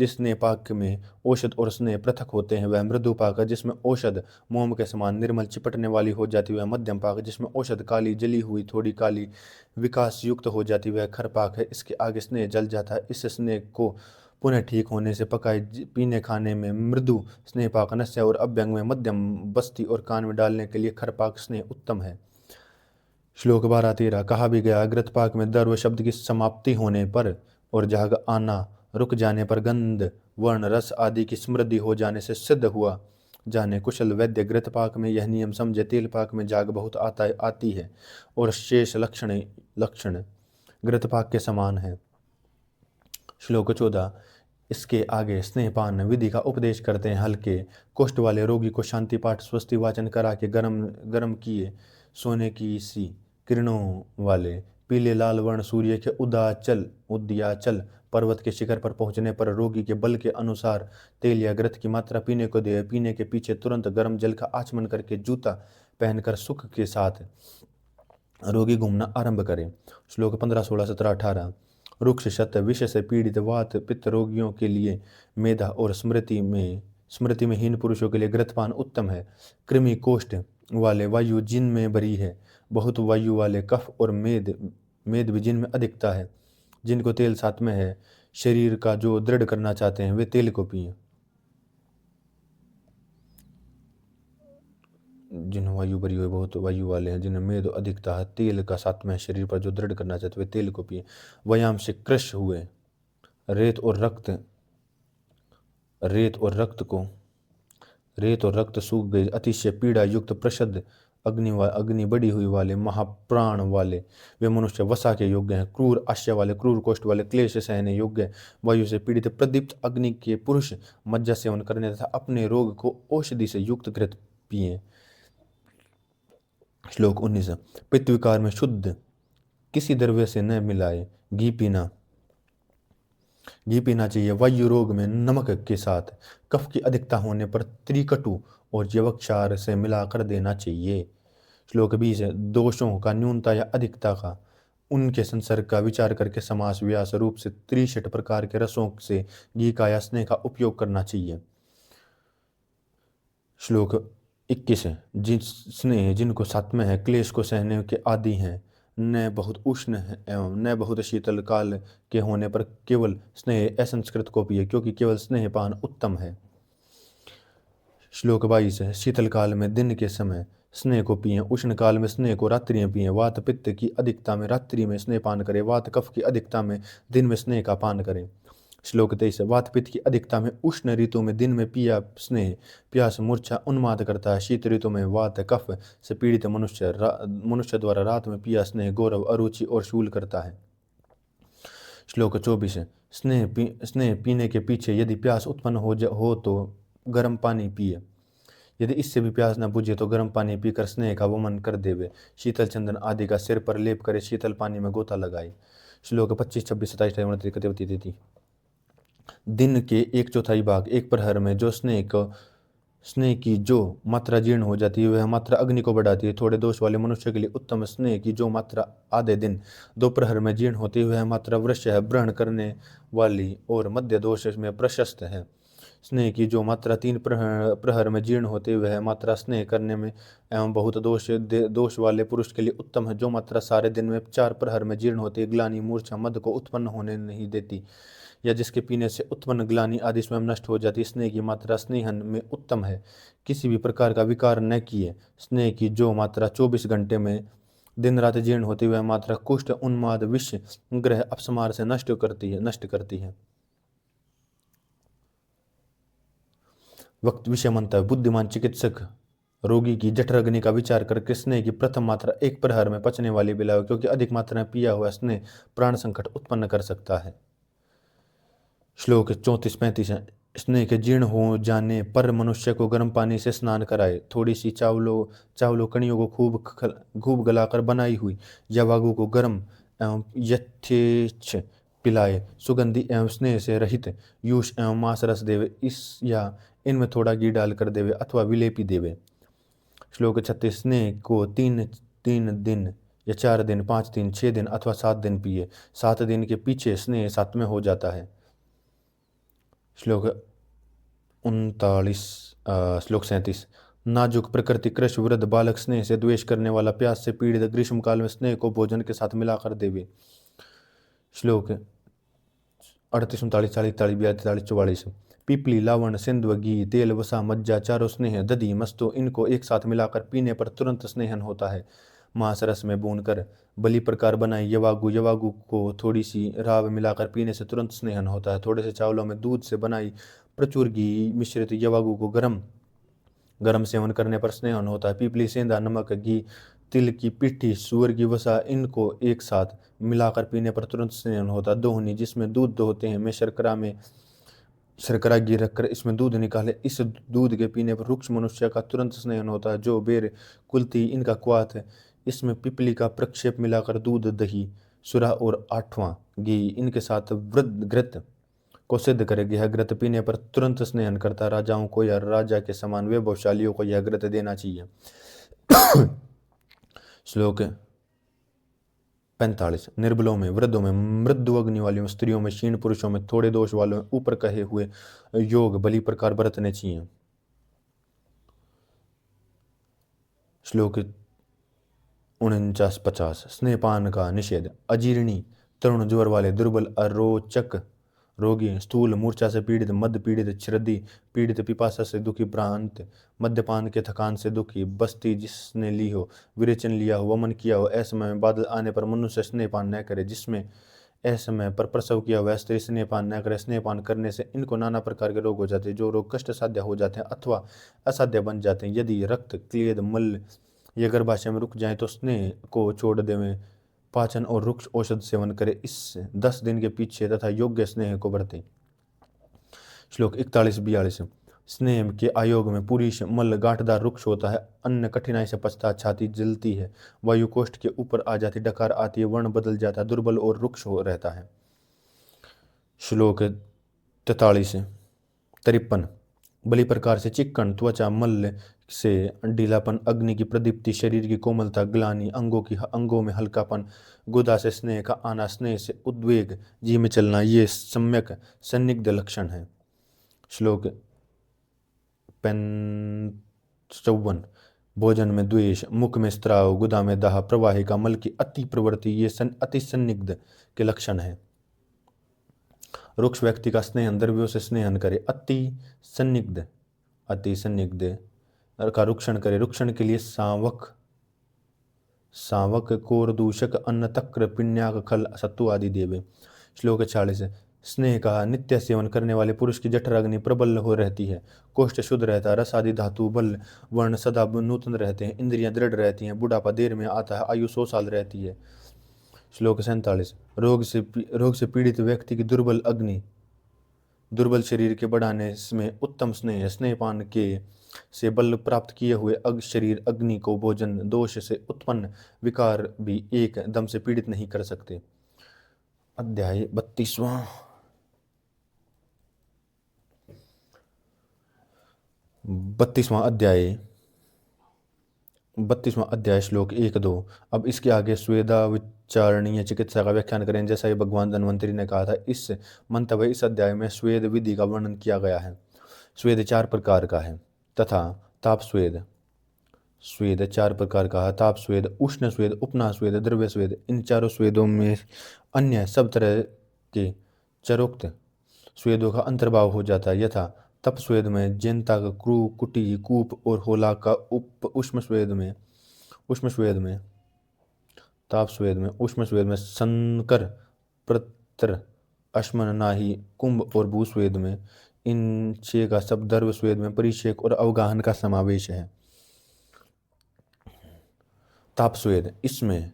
स्नेह पाक में औषध और स्नेह पृथक होते हैं वह मृदु पाक है, जिसमें औषध मोम के समान निर्मल चिपटने वाली हो जाती है वह मध्यम पाक है। जिसमें औषध काली जली हुई थोड़ी काली विकास युक्त हो जाती है वह खर पाक है। इसके आगे स्नेह जल जाता है। इस स्नेह को पुनः ठीक होने से पकाए पीने खाने में मृदु स्नेह पाक, नस्य और अभ्यंग में मध्यम, बस्ती और कान में डालने के लिए खर पाक स्नेह उत्तम है। श्लोक 12-13। कहा भी गया घृत पाक में द्रव्य शब्द की समाप्ति होने पर और झाग आना रुक जाने पर गंध वर्ण रस आदि की समृद्धि हो जाने से सिद्ध हुआ जाने। कुशल वैद्य घृत पाक में यह नियम समझे। तेल पाक में झाग बहुत आती है और शेष लक्षण घृत पाक के समान है। श्लोक 14। इसके आगे स्नेहपान विधि का उपदेश करते हैं। हल्के कुष्ठ वाले रोगी को शांति पाठ स्वस्ति वाचन करा के गरम किए सोने की सी किरणों वाले पीले लाल वर्ण सूर्य के उदयाचल पर्वत के शिखर पर पहुंचने पर रोगी के बल के अनुसार तेल या घृत की मात्रा पीने को दे। पीने के पीछे तुरंत गर्म जल का आचमन करके जूता पहनकर सुख के साथ रोगी घूमना आरंभ करे। श्लोक 15, 16, 17, 18। रुक्ष शत विष से पीड़ित वात पित्त रोगियों के लिए मेधा और स्मृति में हीन पुरुषों के लिए घृतपान उत्तम है। कृमि कोष्ठ वाले वायु जिनमें भरी है, बहुत वायु वाले कफ और मेद भी जिनमें अधिकता है, जिनको तेल साथ में है, शरीर का जो दृढ़ करना चाहते हैं वे तेल को पिए। जिन वायु भरी हुई बहुत वायु वाले हैं, जिनमें मेद अधिकता है, तेल का साथ में शरीर पर जो दृढ़ करना चाहते वे तेल को पिए। व्यायाम से कृश हुए रेत और रक्त सूख गई, अतिशय पीड़ा युक्त प्रसद अग्नि बढ़ी हुई वाले, महाप्राण वाले वे मनुष्य वसा के योग्य हैं। क्रूर आश्य वाले, क्रूर कोष्ठ वाले, क्लेश सहने योग्य, वायु से पीड़ित, प्रदीप्त अग्नि के पुरुष मज्जा सेवन करने तथा अपने रोग को औषधि से युक्त घृत पिए। श्लोक 19। पित्त विकार में शुद्ध किसी द्रव्य से न मिलाए घी पीना चाहिए। वायु रोग में नमक के साथ कफ की अधिकता होने पर त्रिकटु और यवक्षार से मिलाकर देना चाहिए। श्लोक 20। दोषों का न्यूनता या अधिकता का उनके संसर्ग का विचार करके समास व्यास रूप से 63 प्रकार के रसों से घी का या स्नेह का उपयोग करना चाहिए। श्लोक 21। जिसने जिनको सात्म्य है, क्लेश को सहने के आदि हैं, न बहुत उष्ण है एवं न बहुत शीतल काल के होने पर केवल स्नेह असंस्कृत को पिए, क्योंकि केवल स्नेहपान उत्तम है। श्लोक 22। शीतल काल में दिन के समय स्नेह को पिए, उष्ण काल में स्नेह को रात्रि में पिए। वात पित्त की अधिकता में रात्रि में स्नेह पान करें, वात कफ की अधिकता में दिन में स्नेह का पान करें। श्लोक 23। वात पित्त की अधिकता में उष्ण ऋतु में दिन में पिया स्नेह प्यास मूर्छा उन्माद करता है। शीत ऋतु में वात कफ से पीड़ित मनुष्य द्वारा रात में पिया स्नेह गौरव, अरुचि और शूल करता है। श्लोक 24। स्नेह पीने के पीछे यदि प्यास उत्पन्न हो तो गर्म पानी पिए, यदि इससे भी प्यास न बुझे तो गर्म पानी पीकर स्नेह का वमन कर देवे। शीतल चंदन आदि का सिर पर लेप करे, शीतल पानी में गोता लगाए। श्लोक 25, 26, 27, 28, 29। दिन के 1/4 भाग एक प्रहर में जो स्नेह की जो मात्रा जीर्ण हो जाती है वह मात्रा अग्नि को बढ़ाती है। थोड़े दोष वाले मनुष्य के लिए उत्तम स्नेह की जो मात्रा आधे दिन 2 प्रहर में जीर्ण होती है वह मात्रा वृक्ष है ब्रहण करने वाली और मध्य दोष में प्रशस्त है। स्नेह की जो मात्रा 3 प्रहर में जीर्ण होती है वह मात्रा स्नेह करने में एवं बहुत दोष वाले पुरुष के लिए उत्तम है। जो मात्रा सारे दिन में 4 प्रहर में जीर्ण होती है, ग्लानि मूर्छा मद को उत्पन्न होने नहीं देती, या जिसके पीने से उत्पन्न ग्लानि आदि स्वयं नष्ट हो जाती। स्नेह की मात्रा स्नेहन में उत्तम है, किसी भी प्रकार का विकार न किए। स्नेह की जो मात्रा 24 घंटे में दिन रात जीर्ण होती है वह मात्रा कुष्ठ उन्माद विष ग्रह अपस्मार से नष्ट करती है। वक्त विषय मंतव्य। बुद्धिमान चिकित्सक रोगी की जठर अग्नि का विचार करके स्नेह की प्रथम मात्रा 1 प्रहर में पचने वाली पिलाओ, क्योंकि अधिक मात्रा में पिया हुआ स्नेह प्राण संकट उत्पन्न कर सकता है। श्लोक 34-35। स्नेह के जीर्ण हो जाने पर मनुष्य को गर्म पानी से स्नान कराए। थोड़ी सी चावलों कणियों को खूब गलाकर बनाई हुई यवागु को गर्म एवं यथेच्छ पिलाए। सुगंधि एवं स्नेह से रहित यूष एवं मांस रस देवे, इस या इनमें थोड़ा घी डालकर देवे अथवा विलेपी देवे। श्लोक 36। स्नेह को 3 दिन या 4 दिन, 5 दिन, 6 दिन अथवा 7 दिन पिए। 7 दिन के पीछे स्नेह सात्म्य हो जाता है। श्लोक 39। श्लोक 37। नाजुक प्रकृति कृष वृद्ध बालक स्नेह से द्वेष करने वाला, प्यास से पीड़ित ग्रीष्म काल में स्नेह को भोजन के साथ मिलाकर देवे। श्लोक 38, 39, 40, 42, 43, 44। पीपली लावण सिंधु घी तेल वसा मज्जा चारों स्नेह दधि मस्तु इनको एक साथ मिलाकर पीने पर तुरंत स्नेहन होता है। मांस रस में भूनकर बलि प्रकार बनाई यवागु को थोड़ी सी राव मिलाकर पीने से तुरंत स्नेहन होता है। थोड़े से चावलों में दूध से बनाई प्रचुर घी मिश्रित यवागु को गरम सेवन करने पर स्नेहन होता है। पीपली सेंधा नमक घी तिल की पिट्ठी सूअर की वसा इनको एक साथ मिलाकर पीने पर तुरंत स्नेहन होता है। दोहनी जिसमें दूध दोहते हैं, में शर्करा घी रखकर इसमें दूध निकाले, इस दूध के पीने पर रुक्ष मनुष्य का तुरंत स्नेहन होता है। जो बेर कुल्थी इनका क्वाथ है, इसमें पिपली का प्रक्षेप मिलाकर दूध दही सुरा और 8वां घी इनके साथ घृत को सिद्ध करेगी। यह घृत पीने पर तुरंत स्नेहन करता। राजाओं को या राजा के समान वैभवशालियों को यह घृत देना चाहिए। श्लोक 45। निर्बलों में, वृद्धों में, मृदु अग्नि वालों, स्त्रियों में, क्षीण पुरुषों में, थोड़े दोष वालों में ऊपर कहे हुए योग बलि प्रकार बरतने चाहिए। श्लोक 49-50। स्नेहपान का निषेध। अजीर्णी, तरुण ज्वर वाले, दुर्बल, अरोचक रोगी, स्थूल मूर्छा से पीड़ित, मद पीड़ित, छर्दी पीड़ित, पिपासा से दुखी, भ्रांत, मद्यपान के थकान से दुखी, बस्ती जिसने ली हो, विरेचन लिया हो, वमन किया हो, असमय में बादल आने पर मनुष्य स्नेहपान न करे। जिसमें असमय पर प्रसव किया हुआ स्त्री स्नेहपान न करे। स्नेहपान करने से इनको नाना प्रकार के रोग हो जाते हैं, जो रोग कष्ट साध्य हो जाते हैं अथवा असाध्य बन जाते हैं। यदि रक्त क्लेद मल ये गर्भाशय में रुक जाए तो स्नेह को छोड़ देवें, पाचन और रुक्ष औषध सेवन करे, इस 10 दिन के पीछे तथा योग्य स्नेह को बरते। श्लोक 41-42। स्नेह के आयोग में पुरुष मल गांठदार रुक्ष होता है, अन्न कठिनाई से पचता, छाती जलती है, वायु कोष्ठ के ऊपर आ जाती, डकार आती है, वर्ण बदल जाता है, दुर्बल और रुक्ष हो रहता है। श्लोक 43-53। बलि प्रकार से चिक्कन, त्वचा, मल से ढीलापन, अग्नि की प्रदीप्ति, शरीर की कोमलता, ग्लानि, अंगों में हल्कापन, गुदा से स्नेह का आना, स्नेह से उद्वेग, जी में चलना, ये सम्यक सन्निग्ध लक्षण है। श्लोक 54। भोजन में द्वेष, मुख में स्त्राव, गुदा में दाह, प्रवाहिका, मल की अति प्रवृत्ति, ये अति सन्निग्ध के लक्षण है। रुक्ष व्यक्ति का स्नेहन द्रव्यों से स्नेहन करे, अति सन्निग्ध का रुक्षण करे, रुक्षण के लिए सावक, कोर, दूषक, अन्न, तक्र, पिण्याक, खल, सत्तु आदि देवे। श्लोक 40। स्नेह का नित्य सेवन करने वाले पुरुष की जठर अग्नि प्रबल हो रहती है, कोष्ठ शुद्ध रहता है, रस आदि धातु बल वर्ण सदा नूतन रहते हैं, इंद्रियां दृढ़ रहती हैं, बुढ़ापा देर में आता है, आयु 100 साल रहती है। श्लोक 47। रोग से पीड़ित व्यक्ति की दुर्बल शरीर के बढ़ाने में उत्तम स्नेहपान के से बल प्राप्त किए हुए शरीर अग्नि को भोजन दोष से उत्पन्न विकार भी एक दम से पीड़ित नहीं कर सकते। अध्याय 32वां। 32वां अध्याय श्लोक 1-2। अब इसके आगे स्वेदाविचारणीय चिकित्सा का व्याख्यान करें। जैसा कि भगवान धन्वंतरि ने कहा था, इस मंतव्य इस अध्याय में स्वेद विधि का वर्णन किया गया है। स्वेद 4 प्रकार का है तथा ताप स्वेद 4 प्रकार का है। ताप स्वेद, उष्ण स्वेद, उपना स्वेद, द्रव्य स्वेद। इन चारों स्वेदों में अन्य सब तरह के चरोक्त स्वेदों का अंतर्भाव हो जाता है, यथा तप स्वेद में जैंता का क्रू, कुटी, कूप और होला का उष्म स्वेद में ताप स्वेद में, उष्म स्वेद में संकर, प्रत्र, अश्मन, नाही, कुंभ और भू स्वेद में। इन 6 का सब द्रव्य स्वेद में परिषेक और अवगाहन का समावेश है। ताप स्वेद, इसमें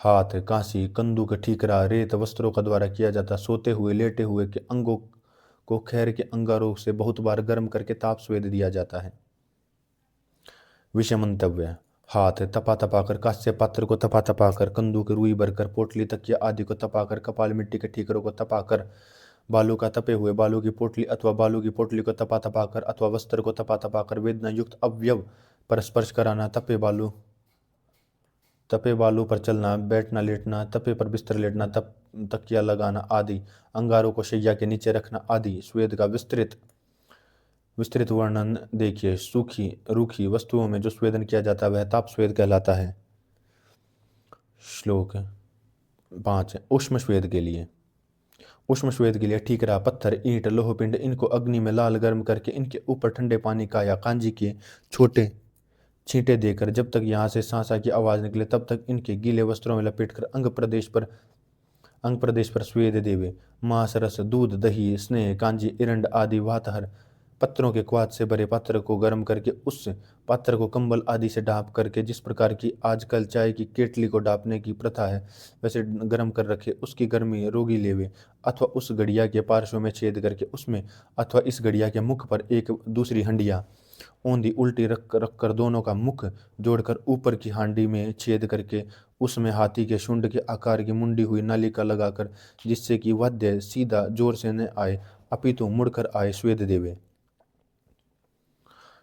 हाथ, कांसी, कंदूक, ठीकरा, रेत वस्त्रों का द्वारा किया जाता। सोते हुए, लेटे हुए के अंगों को खैर के अंगारों से बहुत बार गर्म करके ताप स्वेद दिया जाता है। विषय मंतव्य: हाथ तपा कर, कांस्य पात्र को तपा कर, कंदूक रुई भरकर, पोटली, तकिया आदि को तपाकर, कपाल, मिट्टी के ठीकरों को तपाकर, बालू का तपे हुए बालू की पोटली अथवा बालू की पोटली को तपा कर अथवा वस्त्र को तपा कर वेदना युक्त अवयव पर स्पर्श कराना, तपे बालू पर चलना, बैठना, लेटना, तपे पर बिस्तर लेटना, तकिया लगाना आदि, अंगारों को शैया के नीचे रखना आदि स्वेद का विस्तृत वर्णन देखिए। सूखी रूखी वस्तुओं में जो स्वेदन किया जाता है वह ताप स्वेद कहलाता है। श्लोक 5। उष्म स्वेद के लिए ठीकरा, पत्थर, ईंट, लोहपिंड, इनको अग्नि में लाल गर्म करके इनके ऊपर ठंडे पानी का या कांजी के छोटे छींटे देकर जब तक यहाँ से सांसा की आवाज निकले तब तक इनके गीले वस्त्रों में लपेटकर अंग प्रदेश पर स्वेद देवे। मांस, रस, दूध, दही, स्नेह, कांजी, इरंड आदि वातहर पत्रों के क्वाथ से भरे पात्र को गर्म करके उस पात्र को कंबल आदि से ढांप करके, जिस प्रकार की आजकल चाय की केटली को ढांपने की प्रथा है वैसे गर्म कर रखे। उसकी गर्मी रोगी लेवे अथवा उस गड़िया के पार्श्व में छेद करके उसमें अथवा इस गड़िया के मुख पर एक दूसरी हंडिया औंधी उल्टी रख कर दोनों का मुख जोड़कर ऊपर की हांडी में छेद करके उसमें हाथी के शुंड के आकार की मुंडी हुई नालिका लगाकर, जिससे कि वाद्य सीधा जोर से न आए अपितु मुड़कर आए, स्वेद देवे।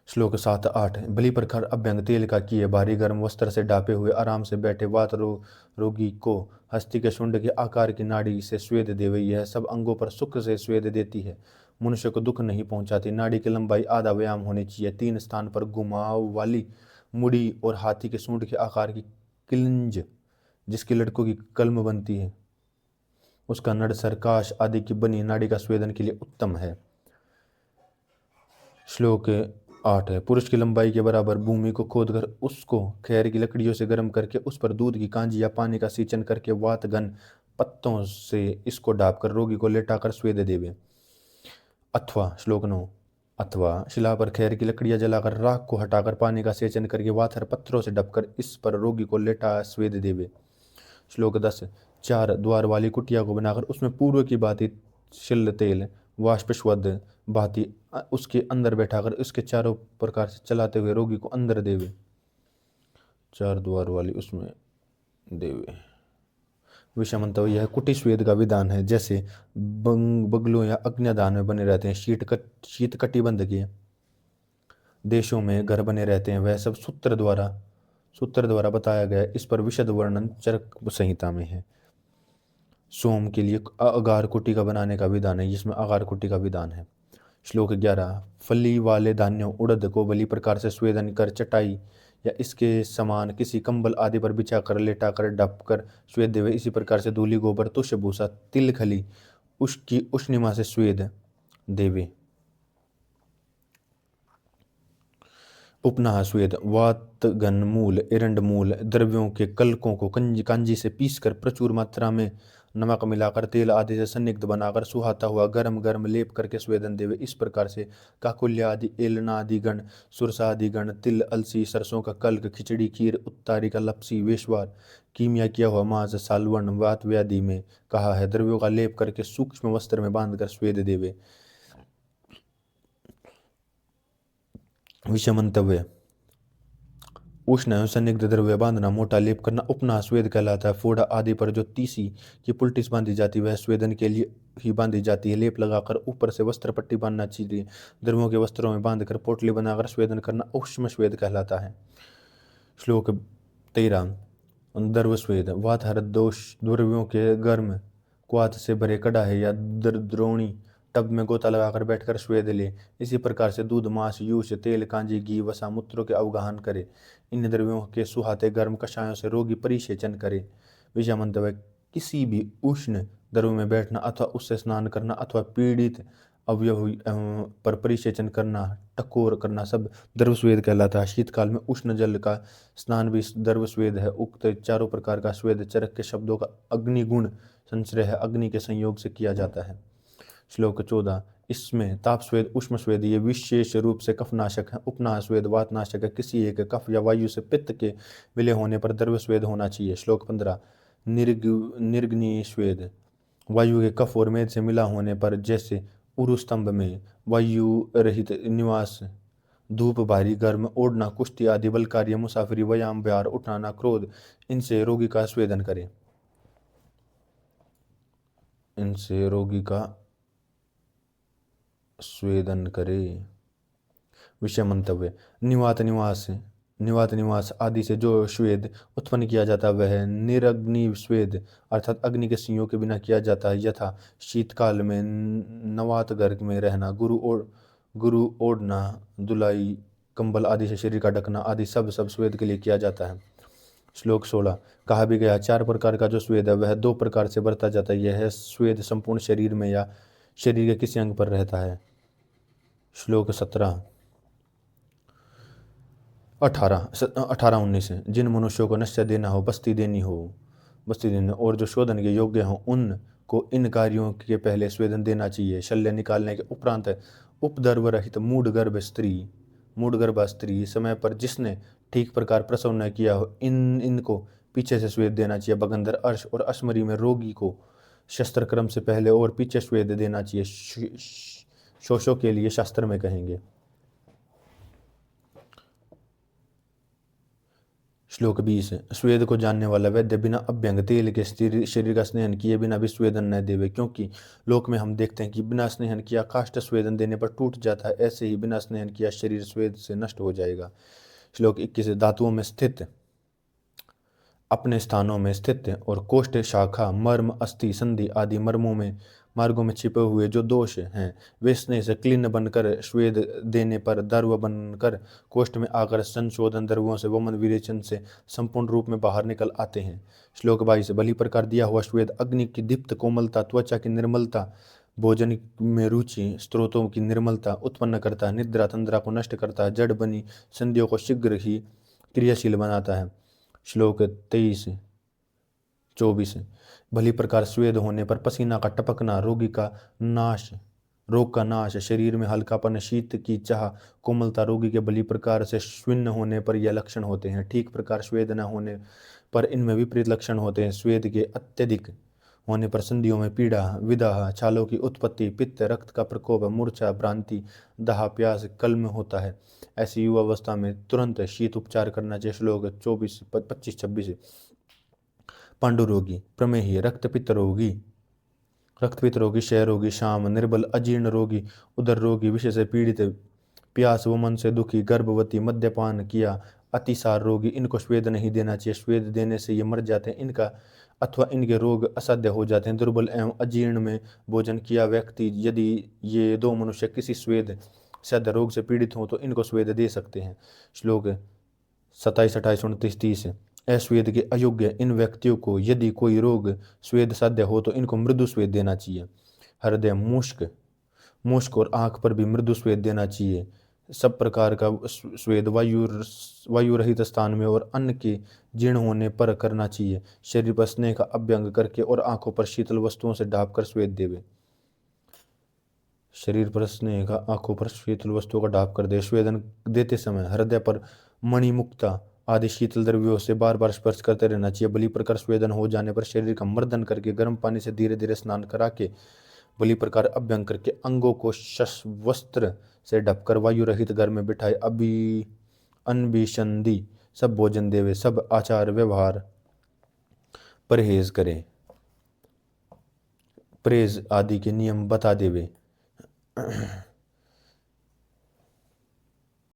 श्लोक 7-8। बलि प्रखर अभ्यंग तेल का किए भारी गर्म वस्त्र से ढापे हुए आराम से बैठे वात रोगी को हस्ती के शुंड के आकार की नाड़ी से स्वेद देवे। यह सब अंगों पर सुख से स्वेद देती है, मनुष्य को दुख नहीं पहुंचाती। नाड़ी की लंबाई आधा व्यायाम होनी चाहिए। 3 स्थान पर घुमाव वाली मुड़ी और हाथी के सूंड के आकार की किलिंज, जिसकी लड़कों की कलम बनती है, उसका नड़, सरकाश आदि की बनी नाड़ी का स्वेदन के लिए उत्तम है। श्लोक 8। पुरुष की लंबाई के बराबर भूमि को खोदकर उसको खैर की लकड़ियों से गर्म करके उस पर दूध की कांजी या पानी का सींचन करके वात घन पत्तों से इसको ढांपकर रोगी को लेटाकर स्वेद देवे। अथवा श्लोक 9। अथवा शिला पर खैर की लकड़ियां जलाकर राख को हटाकर पानी का सेचन करके वाथर पत्थरों से ढककर इस पर रोगी को लेटा स्वेद देवे। श्लोक 10। चार द्वार वाली कुटिया को बनाकर उसमें पूर्व की भांति शिल तेल वाष्पस्वद भांति उसके अंदर बैठाकर उसके चारों प्रकार से चलाते हुए रोगी को अंदर देवे। चार द्वार वाली उसमें देवे। विषमंतव्य यह कुटी स्वेद का विधान है, जैसे बगलों या अग्न्यदान में बने रहते हैं शीत कटिबंध के देशों में घर बने रहते हैं, वह सब सूत्र द्वारा बताया गया। इस पर विशद वर्णन चरक संहिता में है। सोम के लिए अगार कुटी का बनाने का विधान है, जिसमें अगार कुटी का विधान है। श्लोक 11। फली वाले धान्यों उड़द को भली प्रकार से स्वेदन कर चटाई या इसके समान किसी कंबल आदि पर बिछा कर लेटा कर ढप कर स्वेद देवे। इसी प्रकार से धूलि गोबर तुष भूसा तिल खली उसकी उष्णिमा से स्वेद देवे। उपनाह स्वेद वात घन मूल एरंड मूल द्रव्यों के कलकों को कांजी से पीसकर प्रचुर मात्रा में नमक मिलाकर तेल आदि से संयुक्त बनाकर सुहाता हुआ गर्म गर्म लेप करके स्वेदन देवे। इस प्रकार से काकुल्य आदि एलना आदि गण सुरसा आदि गण तिल अलसी सरसों का कल्क खिचड़ी खीर उत्तारी का लपसी वेशवार कीमिया किया हुआ मांस सालवन वात व्याधि में कहा है। द्रव्यों का लेप करके सूक्ष्म वस्त्र में बांधकर स्वेद देवे। विषमंतव्य उष्ण एवं संदिग्ध द्रव्य बांधना मोटा लेप करना उपनाह स्वेद कहलाता है। फोड़ा आदि पर जो तीसी की पुल्टिस बांधी जाती है वह स्वेदन के लिए ही बांधी जाती है। लेप लगाकर ऊपर से वस्त्र पट्टी बांधना चाहिए। द्रव्यों के वस्त्रों में बांधकर पोटली बनाकर स्वेदन करना उष्म स्वेद कहलाता है। श्लोक 13। द्रव स्वेद वात दोष द्रव्यों के गर्म क्वाथ से भरे कड़ाहे या द्रोणी टब में गोता लगाकर बैठकर स्वेद ले। इसी प्रकार से दूध मांस यूष तेल कांजी घी वसा मूत्रों के अवगाहन करे। इन द्रव्यों के सुहाते गर्म कषायों से रोगी परिसेचन करे। विषमंतव्य किसी भी उष्ण द्रव्य में बैठना अथवा उससे स्नान करना अथवा पीड़ित अवयव पर परिसेचन करना टकोर करना सब द्रव स्वेद कहलाता है। शीतकाल में उष्ण जल का स्नान भी द्रव स्वेद है। उक्त चारों प्रकार का स्वेद चरक के शब्दों का अग्निगुण संश्रय है, अग्नि के संयोग से किया जाता है। श्लोक 14। इसमें ताप स्वेद उष्म स्वेद ये विशेष रूप से कफनाशक है। उपनाह स्वेद वातनाशक है। किसी एक कफ या वायु से पित्त के विलय होने पर द्रव्य स्वेद होना चाहिए। श्लोक 15। निर्ग्नि स्वेद वायु के कफ और मेद से मिला होने पर, जैसे उरुस्तंभ में वायु रहित निवास धूप भारी गर्म ओढ़ना कुश्ती आदि बल कार्य मुसाफिरी व्यायाम व्यार उठाना क्रोध इनसे रोगी का स्वेदन करे। इनसे रोगी का स्वेदन करे। विषमंतव्य निवात निवास आदि से जो स्वेद उत्पन्न किया जाता है वह निरग्नि स्वेद अर्थात अग्नि के सिंहों के बिना किया जाता है। यथा शीतकाल में नवात घर में रहना गुरु ओढ़ना दुलाई कंबल आदि से शरीर का ढकना आदि सब स्वेद के लिए किया जाता है। श्लोक 16। कहा भी गया चार प्रकार का जो स्वेद है वह दो प्रकार से बरता जाता है। यह है स्वेद संपूर्ण शरीर में या शरीर के किसी अंग पर रहता है। श्लोक 17 18 19। जिन मनुष्यों को नश्य देना हो बस्ती देनी और जो शोधन के योग्य हो उनको इन कार्यों के पहले स्वेदन देना चाहिए। शल्य निकालने के उपरांत उपद्रव रहित मूढ़गर्भा स्त्री समय पर जिसने ठीक प्रकार प्रसव न किया हो इनको पीछे से स्वेद देना चाहिए। बगंदर अर्श और अश्मरी में रोगी को शस्त्र क्रम से पहले और पीछे स्वेद देना चाहिए। शोषों के लिए शास्त्र में कहेंगे। श्लोक 20। स्वेद को जानने वाला वैद्य बिना अभ्यंग तेल के शरीर का स्नेहन किए बिना भी स्वेदन न देवे, क्योंकि लोक में हम देखते हैं कि बिना स्नेहन किया काष्ठ स्वेदन देने पर टूट जाता है, ऐसे ही बिना स्नेहन किया शरीर स्वेद से नष्ट हो जाएगा। श्लोक 21। धातुओं में स्थित अपने स्थानों में स्थित और कोष्ठ शाखा मर्म अस्थि संधि आदि मार्गों में छिपे हुए जो दोष हैं वे स्नेह से क्लीन बनकर स्वेद देने पर द्रव बनकर कोष्ठ में आकर संशोधन द्रव्यों से वमन विरेचन से संपूर्ण रूप में बाहर निकल आते हैं। श्लोक 22। भली प्रकार दिया हुआ स्वेद अग्नि की दीप्त कोमलता त्वचा की निर्मलता भोजन में रुचि स्त्रोतों की निर्मलता उत्पन्न करता है। निद्रा तंद्रा को नष्ट करता है। जड़ बनी संधियों को शीघ्र ही क्रियाशील बनाता है। श्लोक 23 24। भली प्रकार स्वेद होने पर पसीना का टपकना रोगी का रोग का नाश, शरीर में हल्कापन, शीत की चाह, कोमलता। रोगी के बलि प्रकार से श्विन्न होने पर यह लक्षण होते हैं। ठीक प्रकार स्वेद न होने पर इनमें विपरीत लक्षण होते हैं। स्वेद के अत्यधिक होने पर संधियों में पीड़ा, विदाह, छालों की उत्पत्ति, पित्त, रक्त का प्रकोप, मूर्छा, भ्रांति, दाह, प्यास, कल्म होता है। ऐसी युवावस्था में तुरंत शीत उपचार करना चाहिए। श्लोक 25-26। पांडु रोगी, प्रमेही, रक्तपित्त रोगी, क्षय रोगी, शाम, निर्बल, अजीर्ण रोगी, उदर रोगी, विषय से पीड़ित, प्यास व मन से दुखी, गर्भवती, मद्यपान किया, अतिसार रोगी, इनको स्वेद नहीं देना चाहिए। स्वेद देने से ये मर जाते हैं, इनका अथवा इनके रोग असाध्य हो जाते हैं। दुर्बल एवं अजीर्ण में भोजन किया व्यक्ति, यदि ये दो मनुष्य किसी स्वेद साध्य रोग से पीड़ित हों तो इनको स्वेद दे सकते हैं। श्लोक 27, 28, 29, 30। अस्वेद के अयोग्य इन व्यक्तियों को यदि कोई रोग स्वेद साध्य हो तो इनको मृदु स्वेद देना चाहिए। हृदय, मूष्क और आंख पर भी मृदु स्वेद देना चाहिए। सब प्रकार का स्वेद वायु रहित स्थान में और अन्न के जीर्ण होने पर करना चाहिए। शरीर पर स्नेह का अभ्यंग करके और आंखों पर शीतल वस्तुओं से ढाप कर स्वेद देवे। शरीर पर स्नेह का, आंखों पर शीतल वस्तुओं का ढाप कर दे। स्वेदन देते समय हृदय पर मणिमुक्ता आदि शीतल द्रव्यों से बार बार स्पर्श करते रहना चाहिए। बलि प्रकार स्वेदन हो जाने पर शरीर का मर्दन करके गर्म पानी से धीरे धीरे स्नान करा के बलि प्रकार अभ्यंग करके अंगों को वस्त्र से ढककर वायु रहित घर में बिठाए अनभिसंधि सब भोजन देवे। सब आचार व्यवहार परहेज करे, परहेज आदि के नियम बता देवे।